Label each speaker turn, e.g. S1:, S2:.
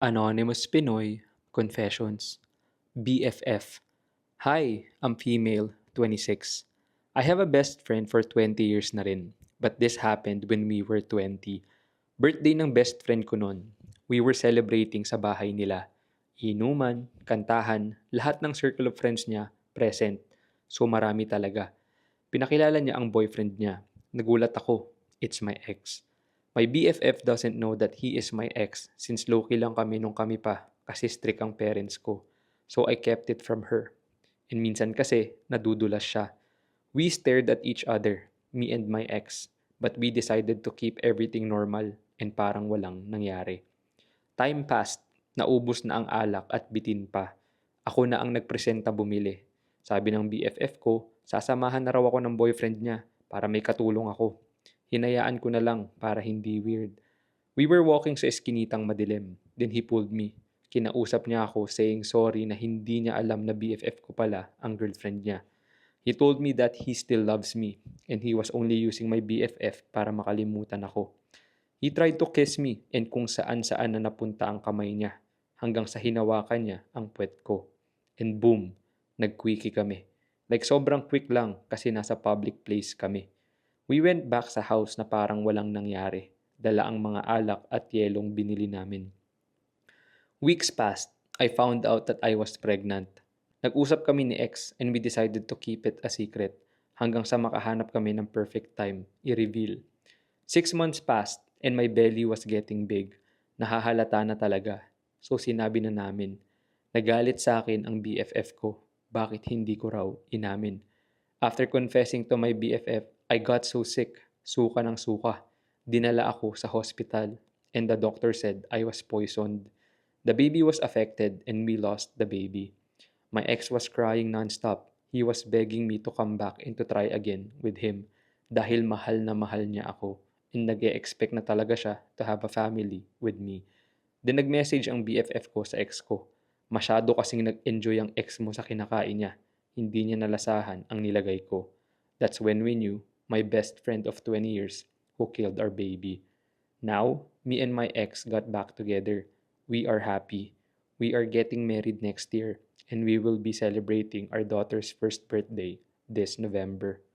S1: Anonymous Pinoy Confessions BFF. Hi, I'm female, 26. I have a best friend for 20 years na rin. But this happened when we were 20. Birthday ng best friend ko nun. We were celebrating sa bahay nila. Inuman, kantahan, lahat ng circle of friends niya present. So marami talaga. Pinakilala niya ang boyfriend niya. Nagulat ako. It's my ex. My BFF doesn't know that he is my ex since low-key lang kami nung kami pa kasi strict ang parents ko. So I kept it from her. And minsan kasi, nadudulas siya. We stared at each other, me and my ex, but we decided to keep everything normal and parang walang nangyari. Time passed, naubos na ang alak at bitin pa. Ako na ang nagpresenta bumili. Sabi ng BFF ko, sasamahan na raw ako ng boyfriend niya para may katulong ako. Hinayaan ko na lang para hindi weird. We were walking sa eskinitang madilim. Then he pulled me. Kinausap niya ako saying sorry na hindi niya alam na BFF ko pala ang girlfriend niya. He told me that he still loves me and he was only using my BFF para makalimutan ako. He tried to kiss me and kung saan-saan na napunta ang kamay niya hanggang sa hinawakan niya ang puwet ko. And boom, nag-quickie kami. Like sobrang quick lang kasi nasa public place kami. We went back sa house na parang walang nangyari. Dala ang mga alak at yelong binili namin. Weeks passed. I found out that I was pregnant. Nag-usap kami ni ex and we decided to keep it a secret hanggang sa makahanap kami ng perfect time i-reveal. 6 months passed and my belly was getting big. Nahahalata na talaga. So sinabi na namin. Nagalit sa akin ang BFF ko. Bakit hindi ko raw inamin? After confessing to my BFF, I got so sick. Suka ng suka. Dinala ako sa hospital and the doctor said I was poisoned. The baby was affected and we lost the baby. My ex was crying nonstop. He was begging me to come back and to try again with him dahil mahal na mahal niya ako and nag-e-expect na talaga siya to have a family with me. Then nag-message ang BFF ko sa ex ko. Masyado kasing nag-enjoy ang ex mo sa kinakain niya. Hindi niya nalasahan ang nilagay ko. That's when we knew my best friend of 20 years who killed our baby. Now, me and my ex got back together. We are happy. We are getting married next year and we will be celebrating our daughter's first birthday this November.